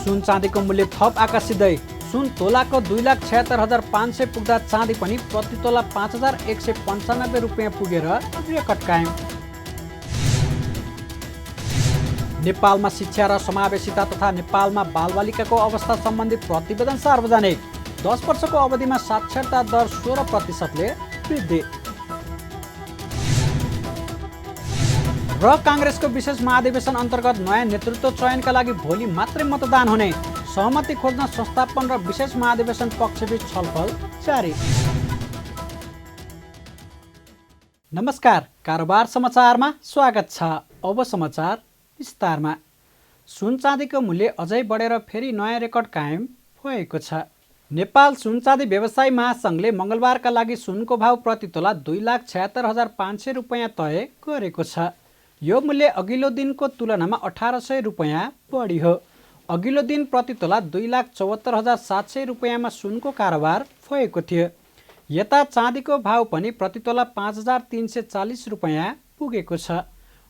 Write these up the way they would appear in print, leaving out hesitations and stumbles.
सुन चाँदीको मूल्य थप आकर्षिँदै सुन तोलाको 2,76,500 पुग्दा चाँदी पनि प्रति तोला 5,195 रुपियाँ पुगेर रेकर्ड कायम। नेपालमा शिक्षा र समावेशिता तथा नेपालमा बालबालिकाको अवस्था सम्बन्धी प्रतिवेदन सार्वजनिक। 10 वर्षको अवधिमा साक्षरता दर 16%ले वृद्धि। र काङ्ग्रेसको विशेष महाधिवेशन अन्तर्गत नयाँ नेतृत्व चयनका लागि भोलि मात्रै मतदान हुने। सहमति खोज्न संस्थापन र विशेष महाधिवेशन पक्षबीच छलफल जारी। नमस्कार, कारोबार समाचारमा स्वागत छ। अब समाचार विस्तारमा। सुन चाँदीको मूल्य अझै बढेर फेरि नयाँ रेकर्ड कायम भएको छ। नेपाल सुन चाँदी व्यवसायी महासङ्घले मङ्गलबारका लागि सुनको भाव प्रति तोला 2,76,500 रुपियाँ तय गरेको छ। यो मूल्य अघिल्लो दिनको तुलनामा 1,800 रुपियाँ बढी हो। अघिल्लो दिन प्रति तोला 2,74,700 रुपियाँमा सुनको कारोबार भएको थियो। यता चाँदीको भाव पनि प्रति तोला 5,340 रुपियाँ पुगेको छ।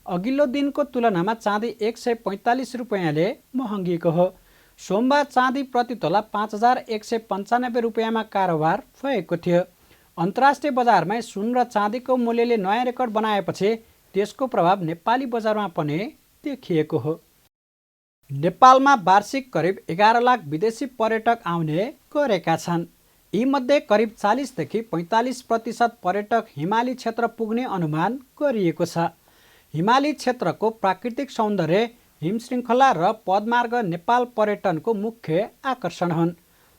अघिल्लो दिनको तुलनामा चाँदी 145 रुपियाँले महँगिएको हो। सोमबार चाँदी प्रति तोला 5,195 रुपियाँमा कारोबार भएको थियो। अन्तर्राष्ट्रिय बजारमा सुन र चाँदीको मूल्यले नयाँ रेकर्ड बनाएपछि त्यसको प्रभाव नेपाली बजारमा पनि देखिएको हो। नेपालमा वार्षिक करिब 11 लाख विदेशी पर्यटक आउने गरेका छन्। यीमध्ये करिब 40 देखि 45% पर्यटक हिमाली क्षेत्र पुग्ने अनुमान गरिएको छ। हिमाली क्षेत्रको प्राकृतिक सौन्दर्य, हिमश्रृङ्खला र पदमार्ग नेपाल पर्यटनको मुख्य आकर्षण हुन्।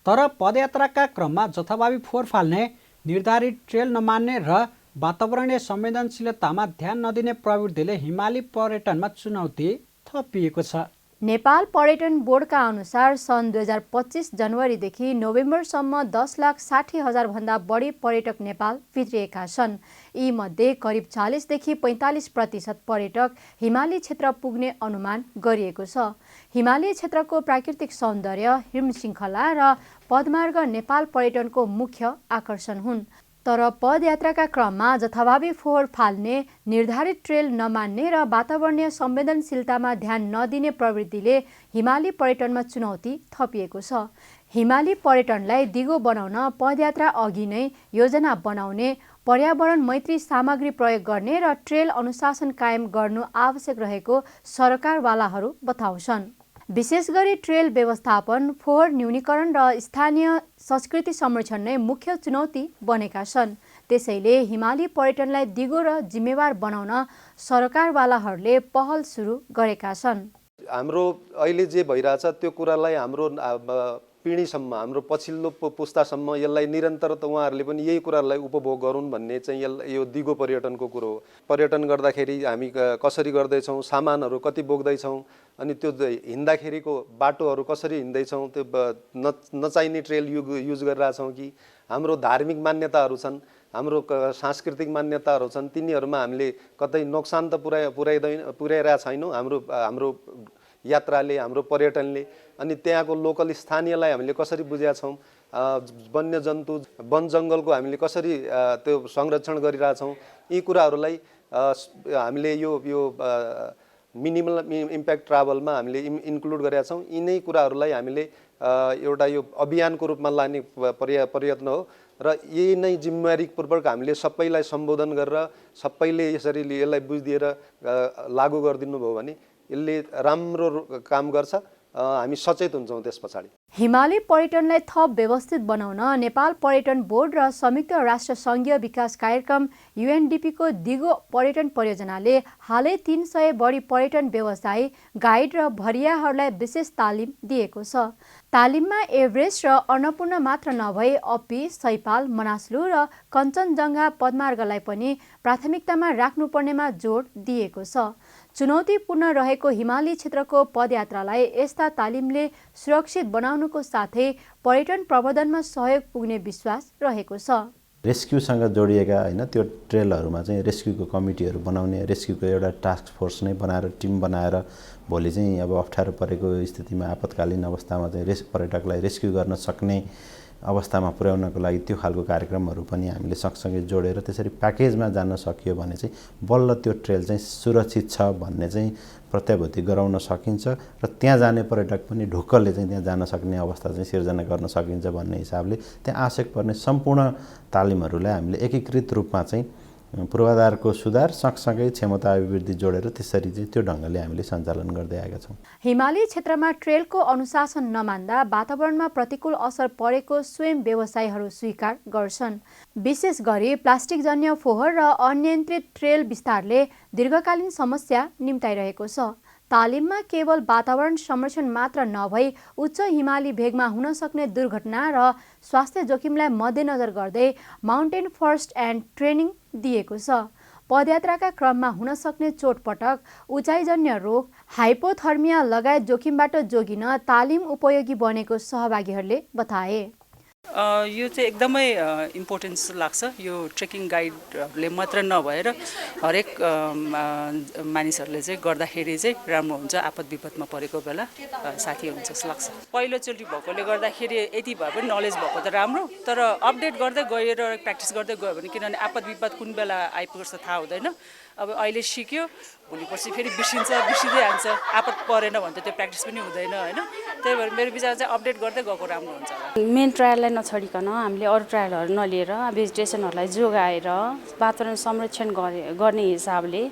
तर पदयात्राका क्रममा जथाभावी फोहोर फाल्ने, निर्धारित ट्रेल नमान्ने र वातावरणीय संवेदनशीलतामा ध्यान नदिने प्रवृत्तिले हिमाली पर्यटनमा चुनौती थपिएको छ। नेपाल पर्यटन बोर्डका अनुसार सन् 2025 जनवरीदेखि नोभेम्बरसम्म 10,60,000 भन्दा बढी पर्यटक नेपाल भित्रिएका छन्। यीमध्ये करिब 40 देखि 45% पर्यटक हिमाली क्षेत्र पुग्ने अनुमान गरिएको छ। हिमाली क्षेत्रको प्राकृतिक सौन्दर्य, हिमश्रृङ्खला र पदमार्ग नेपाल पर्यटनको मुख्य आकर्षण हुन्। तर पदयात्राका क्रममा जथाभावी फोहोर फाल्ने, निर्धारित ट्रेल नमान्ने र वातावरणीय संवेदनशीलतामा ध्यान नदिने प्रवृत्तिले हिमाली पर्यटनमा चुनौती थपिएको छ। हिमाली पर्यटनलाई दिगो बनाउन पदयात्रा अघि नै योजना बनाउने, पर्यावरण मैत्री सामग्री प्रयोग गर्ने र ट्रेल अनुशासन कायम गर्नु आवश्यक रहेको सरकारवालाहरू बताउँछन्। विशेष गरी ट्रेल व्यवस्थापन, फोहोर न्यूनीकरण र स्थानीय संस्कृति संरक्षण नै मुख्य चुनौती बनेका छन्। त्यसैले हिमाली पर्यटनलाई दिगो र जिम्मेवार बनाउन सरकारवालाहरूले पहल सुरु गरेका छन्। हाम्रो अहिले जे भइरहेछ त्यो कुरालाई हाम्रो पिँढीसम्म, हाम्रो पछिल्लो पुस्तासम्म यसलाई निरन्तरता उहाँहरूले पनि यही कुराहरूलाई उपभोग गरून् भन्ने चाहिँ यो दिगो पर्यटनको कुरो हो। पर्यटन गर्दाखेरि हामी कसरी गर्दैछौँ, सामानहरू कति बोक्दैछौँ, अनि त्यो हिँड्दाखेरिको बाटोहरू कसरी हिँड्दैछौँ, त्यो नचाहिने ट्रेल युज गरिरहेछौँ कि, हाम्रो धार्मिक मान्यताहरू छन्, हाम्रो सांस्कृतिक मान्यताहरू छन्, तिनीहरूमा हामीले कतै नोक्सान त पुर्याइरहेका छैनौँ हाम्रो यात्राले, हाम्रो पर्यटनले। अनि त्यहाँको लोकल स्थानीयलाई हामीले कसरी बुझेका छौँ, वन्यजन्तु, वन जङ्गलको हामीले कसरी त्यो संरक्षण गरिरहेछौँ, यी कुराहरूलाई हामीले यो मिनिमल इम्प्याक्ट ट्राभलमा हामीले इन्क्लुड गरेका छौँ। यिनै कुराहरूलाई हामीले एउटा यो अभियानको रूपमा लाने प्रयत्न हो र यही नै जिम्मेवारीपूर्वक हामीले सबैलाई सम्बोधन गरेर सबैले यसरी यसलाई बुझिदिएर लागू गरिदिनु भयो भने यसले राम्रो काम गर्छ। हामी सचेत हुन्छौँ त्यस पछाडि। हिमाली पर्यटनलाई थप व्यवस्थित बनाउन नेपाल पर्यटन बोर्ड र संयुक्त राष्ट्र सङ्घीय विकास कार्यक्रम UNDP को दिगो पर्यटन परियोजनाले हालै 300 बढी पर्यटन व्यवसायी, गाइड र भरियाहरूलाई विशेष तालिम दिएको छ। तालिममा एभरेस्ट र अन्नपूर्ण मात्र नभई अपी, सैपाल, मनासलु र कञ्चनजङ्घा पदमार्गलाई पनि प्राथमिकतामा राख्नुपर्नेमा जोड दिएको छ। चुनौतीपूर्ण रहेको हिमाली क्षेत्रको पदयात्रालाई यस्ता तालिमले सुरक्षित बनाउनुको साथै पर्यटन प्रबन्धनमा सहयोग पुग्ने विश्वास रहेको छ। रेस्क्युसँग जोडिएका होइन त्यो ट्रेलहरूमा चाहिँ रेस्क्युको कमिटीहरू बनाउने, रेस्क्युको एउटा टास्क फोर्स नै बनाएर टिम बनाएर भोलि चाहिँ अब अप्ठ्यारो परेको स्थितिमा आपतकालीन अवस्थामा चाहिँ पर्यटकलाई रेस्क्यु गर्न सक्ने अवस्थामा पुर्याउनको लागि त्यो खालको कार्यक्रमहरू पनि हामीले सँगसँगै जोडेर त्यसरी प्याकेजमा जान सकियो भने चाहिँ बल्ल त्यो ट्रेल चाहिँ सुरक्षित छ भन्ने चाहिँ प्रत्याभूति गराउन सकिन्छ र त्यहाँ जाने पर्यटक पनि ढुक्कले चाहिँ त्यहाँ जान सक्ने अवस्था चाहिँ सिर्जना गर्न सकिन्छ भन्ने हिसाबले त्यहाँ आवश्यक पर्ने सम्पूर्ण तालिमहरूलाई हामीले एकीकृत रूपमा चाहिँ पूर्वाधारको सुधार सँगसँगै क्षमता अभिवृद्धि जोडेर त्यसरी चाहिँ त्यो ढङ्गले हामीले सञ्चालन गर्दै आएका छौँ। हिमाली क्षेत्रमा ट्रेलको अनुशासन नमान्दा वातावरणमा प्रतिकूल असर परेको स्वयं व्यवसायीहरू स्वीकार गर्छन्। विशेष गरी प्लास्टिकजन्य फोहोर र अनियन्त्रित ट्रेल विस्तारले दीर्घकालीन समस्या निम्ताइरहेको छ। तालिममा केवल वातावरण संरक्षण मात्र नभई उच्च हिमाली भेगमा हुन सक्ने दुर्घटना र स्वास्थ्य जोखिमलाई मध्यनजर गर्दै माउन्टेन फर्स्ट एन्ड ट्रेनिङ दिएको छ। पदयात्राका क्रममा हुन सक्ने चोटपटक, उचाइजन्य रोग, हाइपोथर्मिया लगायत जोखिमबाट जोगिन तालिम उपयोगी बनेको सहभागीहरूले बताए। यो चाहिँ एकदमै इम्पोर्टेन्स लाग्छ। यो ट्रेकिङ गाइडहरूले मात्र नभएर हरेक मानिसहरूले चाहिँ गर्दाखेरि चाहिँ राम्रो हुन्छ। आपद विपदमा परेको बेला साथी हुन्छ जस्तो लाग्छ। पहिलोचोटि भएकोले गर्दाखेरि यति भए पनि नलेज भएको त राम्रो, तर अपडेट गर्दै गएर प्र्याक्टिस गर्दै गयो भने, किनभने आपद विपद कुन बेला आइपुग्छ थाहा हुँदैन। अब अहिले सिक्यो, भोलि पर्सि फेरि बिर्सिँदै हाल्छ। आपद परेन भने त त्यो प्र्याक्टिस पनि हुँदैन होइन। त्यही भएर मेरो विचार चाहिँ अपडेट गर्दै गएको राम्रो हुन्छ होला। मेन ट्रायललाई नछोडिकन हामीले अरू ट्रायलहरू नलिएर भेजिटेसनहरूलाई जोगाएर वातावरण संरक्षण गर्ने हिसाबले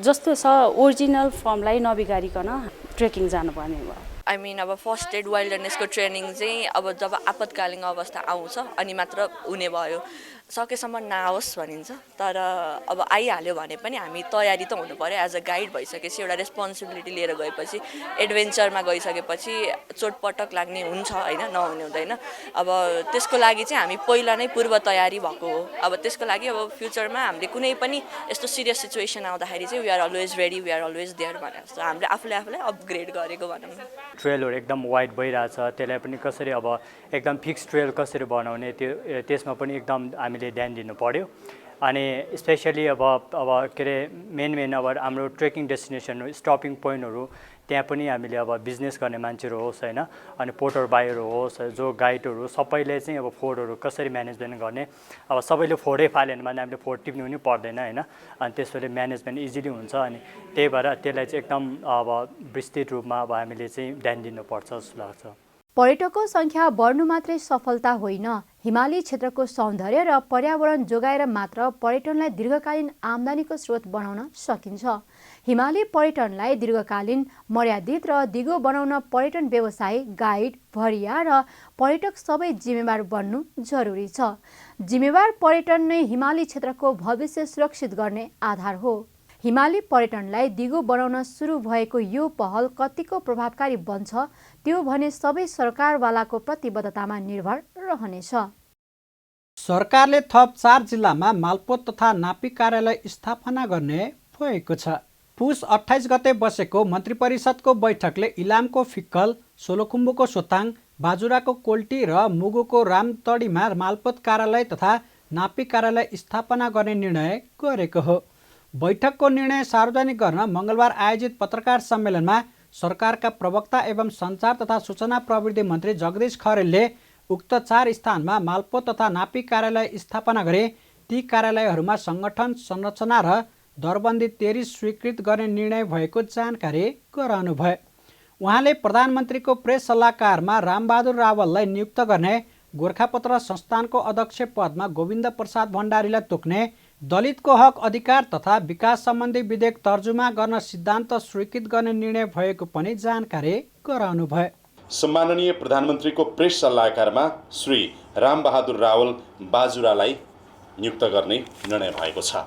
जस्तो छ ओरिजिनल फर्मलाई नबिगारिकन ट्रेकिङ जानुपर्ने भयो। अब फर्स्ट एड वाइल्डनेसको ट्रेनिङ चाहिँ अब जब आपतकालीन अवस्था आउँछ अनि मात्र हुने भयो। सकेसम्म नआओस् भनिन्छ, तर अब आइहाल्यो भने पनि हामी तयारी त हुनु पर्यो। एज अ गाइड भइसकेपछि एउटा रेस्पोन्सिबिलिटी लिएर गएपछि एडभेन्चरमा गइसकेपछि चोटपटक लाग्ने हुन्छ होइन, नहुने हुँदैन। अब त्यसको लागि चाहिँ हामी पहिला नै पूर्व तयारी भएको हो। अब त्यसको लागि अब फ्युचरमा हामीले कुनै पनि यस्तो सिरियस सिचुएसन आउँदाखेरि चाहिँ we are always ready, we are always there भने जस्तो हामीले आफूलाई अपग्रेड गरेको भनौँ। ट्रेलहरू एकदम वाइड भइरहेछ, त्यसलाई पनि कसरी अब एकदम फिक्स ट्रेल कसरी बनाउने त्यसमा पनि एकदम हामीले ध्यान दिनु पर्यो। अनि स्पेसली अब के अरे मेन अब हाम्रो ट्रेकिङ डेस्टिनेसन स्टपिङ पोइन्टहरू त्यहाँ पनि हामीले अब बिजनेस गर्ने मान्छेहरू होस् होइन, अनि पोर्टर बाईहरू होस्, जो गाइडहरू सबैले चाहिँ अब फोहोरहरू कसरी म्यानेजमेन्ट गर्ने। अब सबैले फोहोरै फालेन भने हामीले फोहोर टिप्नु पनि पर्दैन होइन, अनि त्यसले म्यानेजमेन्ट इजिली हुन्छ। अनि त्यही भएर त्यसलाई चाहिँ एकदम अब विस्तृत रूपमा अब हामीले चाहिँ ध्यान दिनुपर्छ जस्तो लाग्छ। पर्यटकको सङ्ख्या बढ्नु मात्रै सफलता होइन, हिमाली क्षेत्रको सौन्दर्य र पर्यावरण जोगाएर मात्र पर्यटनलाई दीर्घकालीन आम्दानीको स्रोत बनाउन सकिन्छ। हिमाली पर्यटनलाई दीर्घकालीन, मर्यादित र दिगो बनाउन पर्यटन व्यवसायी, गाइड, भरिया र पर्यटक सबै जिम्मेवार बन्नु जरुरी छ। जिम्मेवार पर्यटन नै हिमाली क्षेत्रको भविष्य सुरक्षित गर्ने आधार हो। हिमाली पर्यटनलाई दिगो बनाउन सुरु भएको यो पहल कतिको प्रभावकारी बन्छ त्यो भने सबै सरकारवालाको प्रतिबद्धतामा निर्भर रहनेछ। सरकारले थप 4 जिल्लामा मालपोत तथा नापी कार्यालय स्थापना गर्ने भएको छ। पुस 28 गते बसेको मन्त्री परिषदको बैठकले इलामको फिक्कल, सोलुखुम्बुको सोताङ, बाजुराको कोल्टी र मुगुको रामतडीमा मालपोत कार्यालय तथा नापी कार्यालय स्थापना गर्ने निर्णय गरेको हो। बैठकको निर्णय सार्वजनिक गर्न मङ्गलबार आयोजित पत्रकार सम्मेलनमा सरकारका प्रवक्ता एवं सञ्चार तथा सूचना प्रविधि मन्त्री जगदीश खरेलले उक्त 4 स्थानमा मालपोत तथा नापी कार्यालय स्थापना गरे ती कार्यालयहरूमा सङ्गठन संरचना र दरबन्दी 13 स्वीकृत गर्ने निर्णय भएको जानकारी गराउनुभयो। उहाँले प्रधानमन्त्रीको प्रेस सल्लाहकारमा रामबहादुर रावललाई नियुक्त गर्ने, गोरखापत्र संस्थानको अध्यक्ष पदमा गोविन्द प्रसाद भण्डारीलाई तोक्ने, दलितको हक अधिकार तथा विकास सम्बन्धी विधेयक तर्जुमा गर्न सिद्धान्त स्वीकृत गर्ने निर्णय भएको पनि जानकारी गराउनुभयो। सम्माननीय प्रधानमन्त्रीको प्रेस सल्लाहकारमा श्री रामबहादुर रावल बाजुरालाई नियुक्त गर्ने निर्णय भएको छ।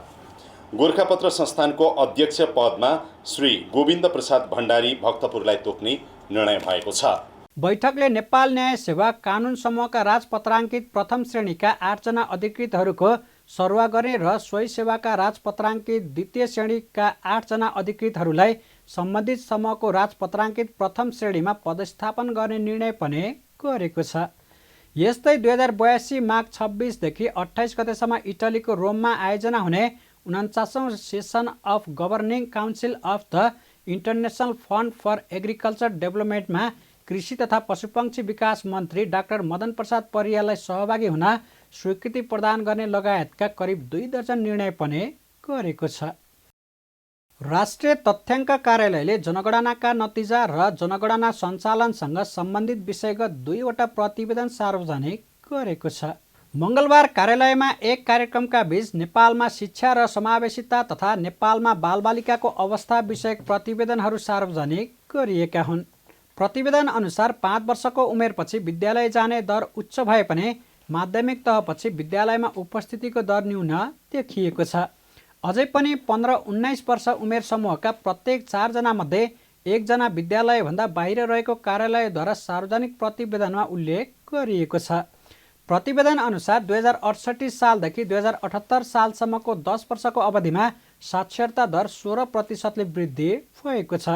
गोरखापत्र संस्थानको अध्यक्ष पदमा श्री गोविन्द प्रसाद भण्डारी भक्तपुरलाई तोक्ने निर्णय भएको छ। बैठकले नेपाल न्याय सेवा कानुन समूहका राजपत्राङ्कित प्रथम श्रेणीका 8 जना अधिकृतहरूको सरुवा गर्ने र सोही सेवाका राजपत्राङ्कित द्वितीय श्रेणीका 8 जना अधिकृतहरूलाई सम्बन्धित समूहको राजपत्राङ्कित प्रथम श्रेणीमा पदस्थापन गर्ने निर्णय पनि गरेको छ। यस्तै 2082 माघ 26 देखि 28 गतेसम्म इटलीको रोममा आयोजना हुने 49औं session of governing council of the international fund for agriculture डेभलपमेन्टमा कृषि तथा पशुपक्षी विकास मन्त्री डाक्टर मदन प्रसाद परियारलाई सहभागी हुन स्वीकृति प्रदान गर्ने लगायतका करिब 2 दर्जन निर्णय पनि गरेको छ। राष्ट्रिय तथ्याङ्क कार्यालयले जनगणनाका नतिजा र जनगणना सञ्चालनसँग सम्बन्धित विषयगत 2वटा प्रतिवेदन सार्वजनिक गरेको छ। मङ्गलबार कार्यालयमा एक कार्यक्रमका बीच नेपालमा शिक्षा र समावेशिता तथा नेपालमा बालबालिकाको अवस्था विषयक प्रतिवेदनहरू सार्वजनिक गरिएका हुन्। प्रतिवेदन अनुसार 5 वर्षको उमेरपछि विद्यालय जाने दर उच्च भए पनि माध्यमिक तहपछि विद्यालयमा उपस्थितिको दर न्यून देखिएको छ। अझै पनि 15-19 वर्ष उमेर समूहका प्रत्येक 4 जनामध्ये 1 जना विद्यालयभन्दा बाहिर रहेको कार्यालयद्वारा सार्वजनिक प्रतिवेदनमा उल्लेख गरिएको छ। प्रतिवेदन अनुसार 2068 सालदेखि 2078 सालसम्मको 10 वर्षको अवधिमा साक्षरता दर 16% वृद्धि भएको छ।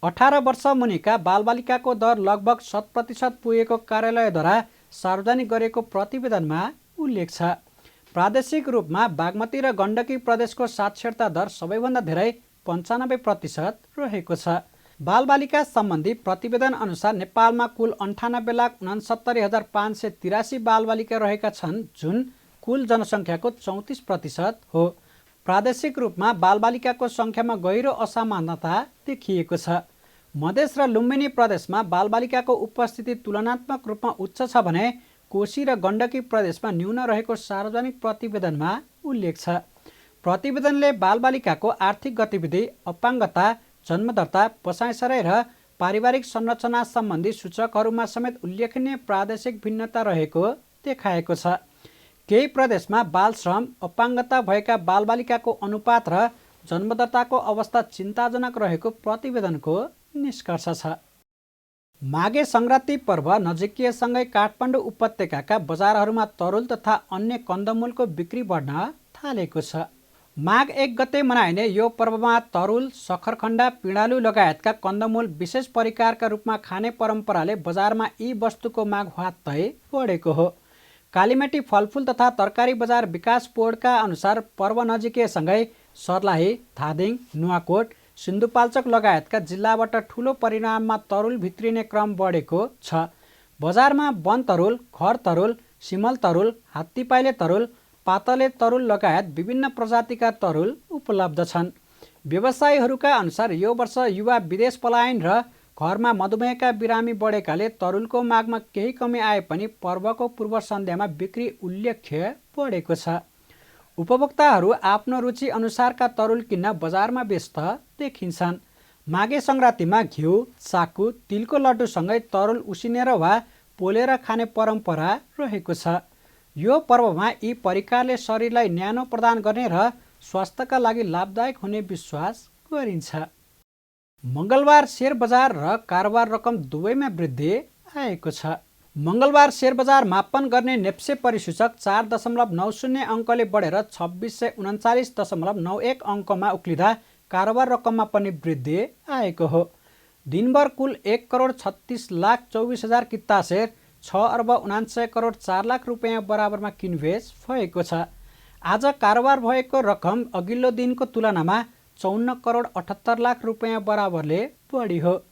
18 वर्ष मुनिका बालबालिकाको दर लगभग 7% पुगेको कार्यालयद्वारा सार्वजनिक गरेको प्रतिवेदनमा उल्लेख छ। प्रादेशिक रूपमा बागमती र गण्डकी प्रदेशको साक्षरता दर सबैभन्दा धेरै 95% रहेको छ। बालबालिका सम्बन्धी प्रतिवेदन अनुसार नेपालमा कुल 98,69,583 बालबालिका रहेका छन्, जुन कुल जनसङ्ख्याको 34% हो। प्रादेशिक रूपमा बालबालिकाको सङ्ख्यामा गहिरो असमानता देखिएको छ। मधेस र लुम्बिनी प्रदेशमा बालबालिकाको उपस्थिति तुलनात्मक रूपमा उच्च छ भने कोशी र गण्डकी प्रदेशमा न्यून रहेको सार्वजनिक प्रतिवेदनमा उल्लेख छ। प्रतिवेदनले बालबालिकाको आर्थिक गतिविधि, अपाङ्गता, जन्मदर्ता, बसाइसराई र पारिवारिक संरचना सम्बन्धी सूचकहरूमा समेत उल्लेखनीय प्रादेशिक भिन्नता रहेको देखाएको छ। केही प्रदेशमा बालश्रम, अपाङ्गता भएका बालबालिकाको अनुपात र जन्मदर्ताको अवस्था चिन्ताजनक रहेको प्रतिवेदनको निष्कर्ष छ। माघे सङ्क्रान्ति पर्व नजिकिएसँगै काठमाडौँ उपत्यकाका बजारहरूमा तरुल तथा अन्य कन्दमूलको बिक्री बढ्न थालेको छ। माघ 1 गते मनाइने यो पर्वमा तरुल, सखरखण्डा, पिँडालु लगायतका कन्दमूल विशेष परिकारका रूपमा खाने परम्पराले बजारमा यी वस्तुको माग ह्वात्तै बढेको हो। कालीमेटी फलफुल तथा तरकारी बजार विकास बोर्डका अनुसार पर्व नजिकिएसँगै सर्लाही, धादिङ, नुवाकोट, सिन्धुपाल्चोक लगायतका जिल्लाबाट ठूलो परिमाणमा तरुल भित्रिने क्रम बढेको छ। बजारमा वन तरुल, घर तरुल, सिमल तरुल, हात्तीपाइले तरुल, पातले तरुल लगायत विभिन्न प्रजातिका तरुल उपलब्ध छन्। व्यवसायीहरूका अनुसार यो वर्ष युवा विदेश पलायन र घरमा मधुमेहका बिरामी बढेकाले तरुलको मागमा केही कमी आए पनि पर्वको पूर्व सन्ध्यामा बिक्री उल्लेख्य बढेको छ। उपभोक्ताहरू आफ्नो रुचि अनुसारका तरुल किन्न बजारमा व्यस्त देखिन्छन्। माघे सङ्क्रान्तिमा घिउ, चाकु, तिलको लड्डुसँगै तरुल उसिनेर वा पोलेर खाने परम्परा रहेको छ। यो पर्वमा यी परिकारले शरीरलाई न्यानो प्रदान गर्ने र स्वास्थ्यका लागि लाभदायक हुने विश्वास गरिन्छ। मङ्गलबार सेयर बजार र कारोबार रकम दुवैमा वृद्धि आएको छ। मङ्गलबार सेयर बजार मापन गर्ने नेप्से परिसूचक 4.90 अङ्कले बढेर 2639.91 अङ्कमा उक्लिँदा कारोबार रकममा पनि वृद्धि आएको हो। दिनभर कुल 1,36,24,000 किता सेयर 6,49,04,00,000 रुपियाँ बराबरमा किनबेच भएको छ। आज कारोबार भएको रकम अघिल्लो दिनको तुलनामा 54,78,00,000 रुपियाँ बराबरले बढी हो।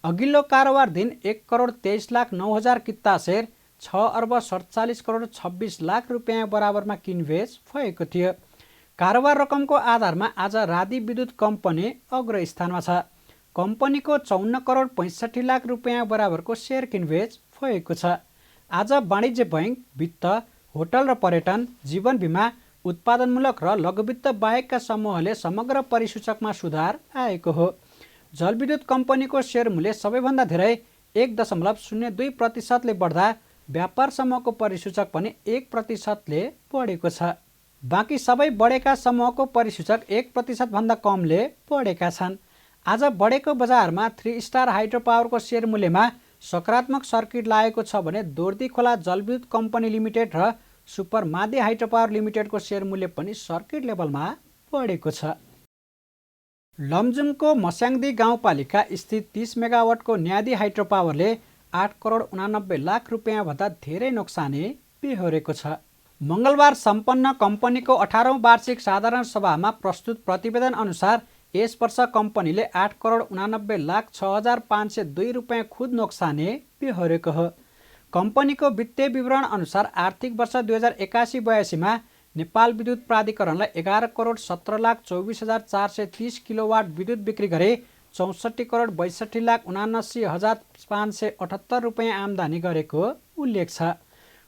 अघिल्लो कारोबार दिन 1,23,09,000 किता सेयर 6,47,26,00,000 रुपियाँ बराबरमा किनबेच भएको थियो। कारोबार रकमको आधारमा आज रादी विद्युत कम्पनी अग्र स्थानमा छ। कम्पनीको 54,65,00,000 रुपियाँ बराबरको सेयर किनबेच भएको छ। आज वाणिज्य बैङ्क, वित्त, होटल र पर्यटन, जीवन बिमा, उत्पादनमूलक र लघुवित्त बाहेकका समूहले समग्र परिसूचकमा सुधार आएको हो। जलविद्युत कम्पनीको सेयर मूल्य सबैभन्दा धेरै 1.02% बढ्दा व्यापार समूहको परिसूचक पनि 1%ले बढेको छ। बाँकी सबै बढेका समूहको परिसूचक 1% भन्दा कमले बढेका छन्। आज बढेको बजारमा 3 स्टार हाइड्रो पावरको सेयर मूल्यमा सकारात्मक सर्किट लागेको छ भने दोर्दी खोला जलविद्युत कम्पनी लिमिटेड र सुपर मादी हाइड्रो पावर लिमिटेडको सेयर मूल्य पनि सर्किट लेभलमा बढेको छ। लमजुङको मस्याङदी गाउँपालिका स्थित 30 मेगावाटको न्यादी हाइड्रो पावरले 8,89,00,000 रुपियाँ भन्दा धेरै नोक्सानी बेहोरेको छ। मङ्गलबार सम्पन्न कम्पनीको 18औं वार्षिक साधारण सभामा प्रस्तुत प्रतिवेदन अनुसार यस वर्ष कम्पनीले 8,89,06,502 रुपियाँ खुद नोक्सानी बेहोरेको हो। कम्पनीको वित्तीय विवरण अनुसार आर्थिक वर्ष 2081-82मा नेपाल विद्युत प्राधिकरणलाई 11,17,24,430 किलोवाट विद्युत बिक्री गरे 64,62,79,578 रुपियाँ आम्दानी गरेको उल्लेख छ।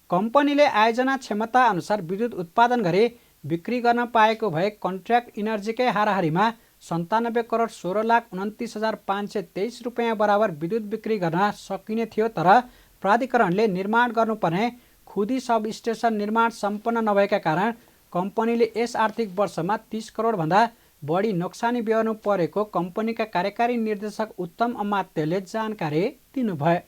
कम्पनीले आयोजना क्षमता अनुसार विद्युत उत्पादन गरी बिक्री गर्न पाएको भए कन्ट्र्याक्ट इनर्जीकै हाराहारीमा 97,16,29,523 रुपियाँ बराबर विद्युत बिक्री गर्न सकिने थियो। तर प्राधिकरणले निर्माण गर्नुपर्ने खुदी सब स्टेसन निर्माण सम्पन्न नभएका कारण कम्पनीले यस आर्थिक वर्षमा 30 करोडभन्दा बढी नोक्सानी बेहोर्नु परेको कम्पनीका कार्यकारी निर्देशक उत्तम अमात्यले जानकारी दिनुभयो।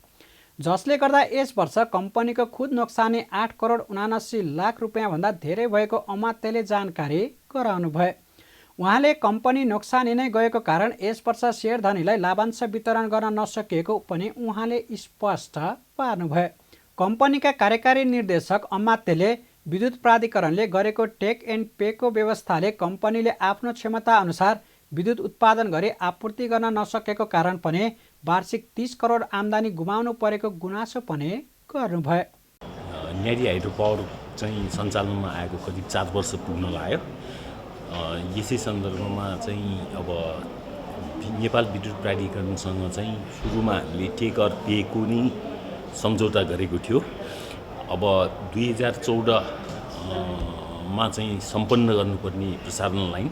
जसले गर्दा यस वर्ष कम्पनीको खुद नोक्सानी 8,79,00,000 रुपियाँभन्दा धेरै भएको अमात्यले जानकारी गराउनुभयो। उहाँले कम्पनी नोक्सानी नै गएको कारण यस वर्ष शेयरधनीलाई लाभांश वितरण गर्न नसकिएको पनि उहाँले स्पष्ट पार्नुभयो। कम्पनीका कार्यकारी निर्देशक अमात्यले विद्युत प्राधिकरणले गरेको टेक एन्ड पेको व्यवस्थाले कम्पनीले आफ्नो क्षमता अनुसार विद्युत उत्पादन गरी आपूर्ति गर्न नसकेको कारण पनि वार्षिक 30 करोड आम्दानी गुमाउनु परेको गुनासो पनि गर्नुभयो। न्यारी हाइड्रो पावर चाहिँ सञ्चालनमा आएको करिब 4 वर्ष पुग्न लाग्यो। यसै सन्दर्भमा चाहिँ अब नेपाल विद्युत प्राधिकरणसँग चाहिँ सुरुमा हामीले टेक अर पेको नै सम्झौता गरेको थियो। अब 2014मा चाहिँ सम्पन्न गर्नुपर्ने प्रसारण लाइन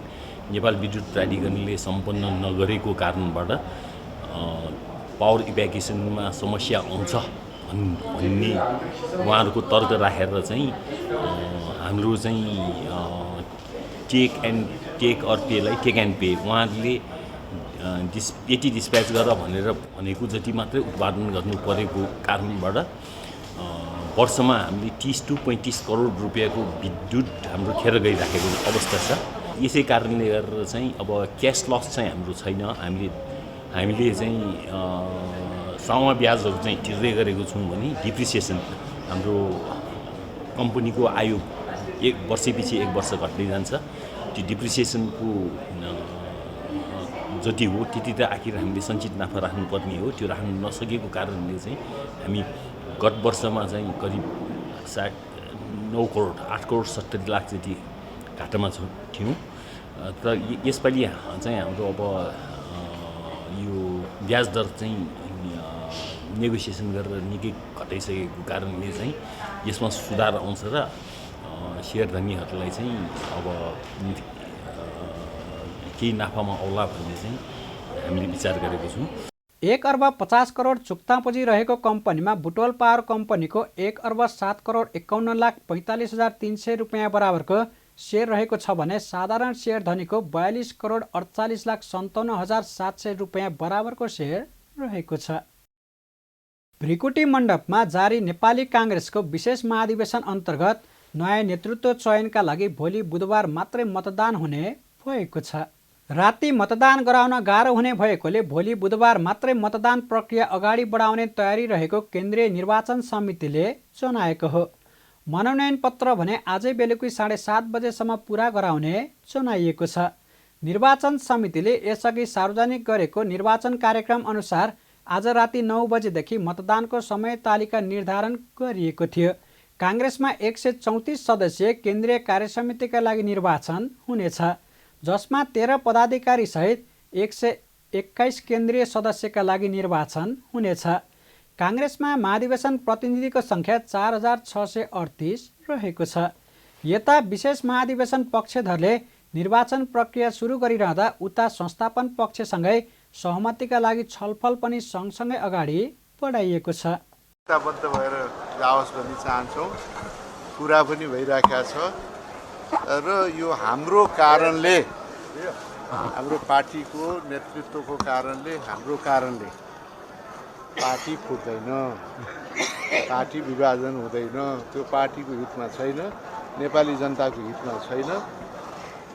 नेपाल विद्युत प्राधिकरणले सम्पन्न नगरेको कारणबाट पावर इभ्याकुएसनमा समस्या आउँछ भन्ने उहाँहरूको तर्क राखेर चाहिँ हाम्रो चाहिँ टेक अर पेलाई टेक एन्ड पे उहाँहरूले यति डिस्प्याच गर भनेर भनेको जति मात्रै उत्पादन गर्नु परेको कारणबाट वर्षमा हामीले 30-35 करोड रुपियाँको विद्युत हाम्रो खेर गइराखेको अवस्था छ। यसै कारणले गरेर चाहिँ अब क्यास लस चाहिँ हाम्रो छैन। हामीले चाहिँ सामा ब्याजहरू चाहिँ तिर्दै गरेको छौँ भने डिप्रिसिएसन हाम्रो कम्पनीको आयु 1 वर्षपछि 1 वर्ष घट्दै जान्छ। त्यो डिप्रिसिएसनको जति हो त्यति त आखिर हामीले सञ्चित नाफा राख्नुपर्ने हो। त्यो राख्नु नसकेको कारणले चाहिँ हामी गत वर्षमा चाहिँ करिब 9 करोड 8 करोड 70 लाख जति घाटामा थियौँ। तर यसपालि चाहिँ हाम्रो अब यो ब्याज दर चाहिँ नेगोसिएसन गरेर निकै घटाइसकेको कारणले चाहिँ यसमा सुधार आउँछ र शेयरधनीहरूलाई चाहिँ अब केही नाफामा औला भन्ने चाहिँ हामीले विचार गरेको छौँ। 1,50,00,000 चुक्ता पुँजी रहेको कम्पनीमा बुटवल पावर कम्पनीको 1,07,51,45,300 रुपियाँ बराबरको सेयर रहेको छ भने साधारण शेयर धनीको 42,48,57,700 रुपियाँ बराबरको सेयर रहेको छ। भ्रिकुटी मण्डपमा जारी नेपाली काङ्ग्रेसको विशेष महाधिवेशन अन्तर्गत नयाँ नेतृत्व चयनका लागि भोलि बुधबार मात्रै मतदान हुने भएको छ। राति मतदान गराउन गाह्रो हुने भएकोले भोलि बुधबार मात्रै मतदान प्रक्रिया अगाडि बढाउने तयारी रहेको केन्द्रीय निर्वाचन समितिले जनाएको हो। मनोनयन पत्र भने आजै बेलुकी 7:30 बजेसम्म पुरा गराउने जनाइएको छ। निर्वाचन समितिले यसअघि सार्वजनिक गरेको निर्वाचन कार्यक्रम अनुसार आज राति 9 बजेदेखि मतदानको समय तालिका निर्धारण गरिएको थियो। काङ्ग्रेसमा 134 सदस्यीय केन्द्रीय कार्यसमितिका लागि निर्वाचन हुनेछ, जसमा 13 पदाधिकारी सहित 121 केन्द्रीय सदस्यका लागि निर्वाचन हुनेछ। काङ्ग्रेसमा महाधिवेशन प्रतिनिधिको सङ्ख्या 4,638 रहेको छ। यता विशेष महाधिवेशन पक्षधरले निर्वाचन प्रक्रिया सुरु गरिरहँदा उता संस्थापन पक्षसँगै सहमतिका लागि छलफल पनि सँगसँगै अगाडि बढाइएको छ। बद्ध भएर जाओस् भन्ने चाहन्छौँ। कुरा पनि भइराखेको छ र यो हाम्रो कारणले, हाम्रो पार्टीको नेतृत्वको कारणले, हाम्रो कारणले पार्टी फुट्दैन, पार्टी विभाजन हुँदैन। त्यो पार्टीको हितमा छैन, नेपाली जनताको हितमा छैन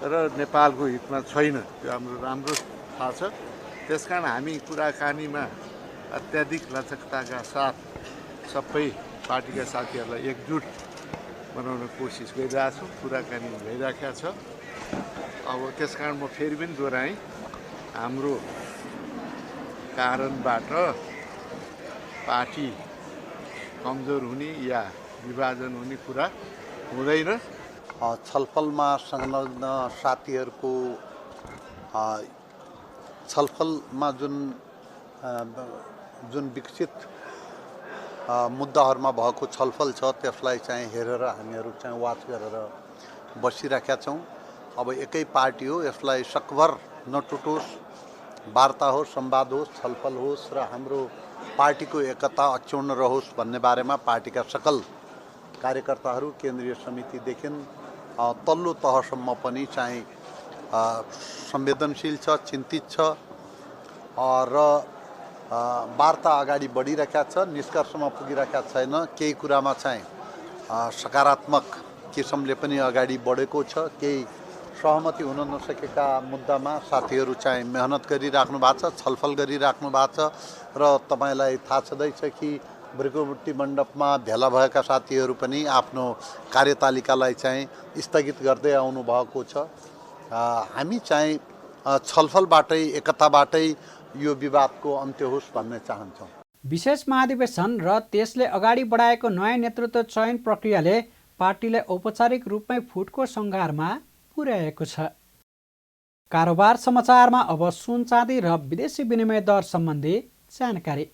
र नेपालको हितमा छैन। त्यो हाम्रो राम्रो थाहा छ। त्यसकारण हामी कुराकानीमा अत्याधिक लचकताका साथ सबै पार्टीका साथीहरूलाई एकजुट बनाउन कोसिस गरिरहेछौँ। कुराकानी भइराखेको छ। अब त्यसकारण म फेरि पनि दोहोऱ्याएँ, हाम्रो कारणबाट पार्टी कमजोर हुने या विभाजन हुने कुरा हुँदैन। छलफलमा संलग्न साथीहरूको छलफलमा जुन विकसित मुद्दाहरूमा भएको छलफल छ त्यसलाई चाहिँ हेरेर हामीहरू चाहिँ वाच गरेर बसिराखेका छौँ। अब एकै पार्टी हो, यसलाई सकभर नटुटोस्, वार्ता होस्, संवाद होस्, छलफल होस् र हाम्रो पार्टीको एकता अक्षुण्ण रहोस् भन्ने बारेमा पार्टीका सकल कार्यकर्ताहरू केन्द्रीय समितिदेखि तल्लो तहसम्म पनि चाहिँ संवेदनशील छ, चिन्तित छ र वार्ता अगाडि बढिरहेका छ, निष्कर्षमा पुगिरहेका छैन। केही कुरामा चाहिँ सकारात्मक किसिमले पनि अगाडि बढेको छ, केही सहमति हुन नसकेका मुद्दामा साथीहरू चाहिँ मेहनत गरिराख्नु भएको छ, छलफल गरिराख्नु भएको छ र तपाईँलाई थाहा छँदैछ कि भृगुमुट्टी मण्डपमा भेला भएका साथीहरू पनि आफ्नो कार्यतालिकालाई चाहिँ स्थगित गर्दै आउनु भएको छ। हामी चाहिँ छलफलबाटै एकताबाटै यो विवादको अन्त्य होस् भन्ने चाहन्छौँ। विशेष महाधिवेशन र त्यसले अगाडि बढाएको नयाँ नेतृत्व चयन प्रक्रियाले पार्टीलाई औपचारिक रूपमै फुटको सङ्घारमा पुर्याएको छ। कारोबार समाचारमा अब सुन चाँदी र विदेशी विनिमय दर सम्बन्धी जानकारी।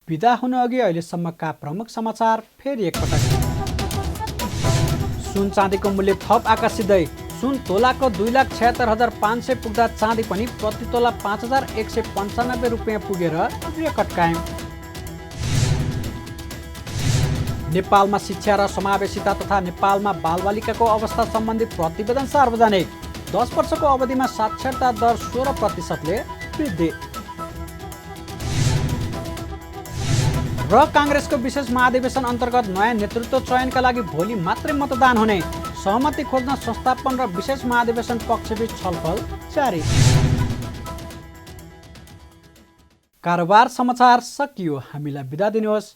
बिदा हुनु अघि अहिलेसम्मका प्रमुख समाचार फेरि एकपटक। सुन चाँदीको मूल्य थप आकर्षिँदै सुन तोलाको 2,76,500 पुग्दा चाँदी पनि प्रति तोला 5,195 रुपियाँ पुगेर रेकर्ड कायम। नेपालमा शिक्षा र समावेशिता तथा नेपालमा बालबालिकाको अवस्था सम्बन्धी प्रतिवेदन सार्वजनिक। 10 वर्षको अवधिमा साक्षरता दर 16%ले वृद्धि। र काङ्ग्रेसको विशेष महाधिवेशन अन्तर्गत नयाँ नेतृत्व चयनका लागि भोलि मात्रै मतदान हुने। सहमति खोज्न संस्थापन र विशेष महाधिवेशन पक्षबीच छलफल जारी। कारोबार समाचार सकियो। हामीलाई बिदा दिनुहोस्।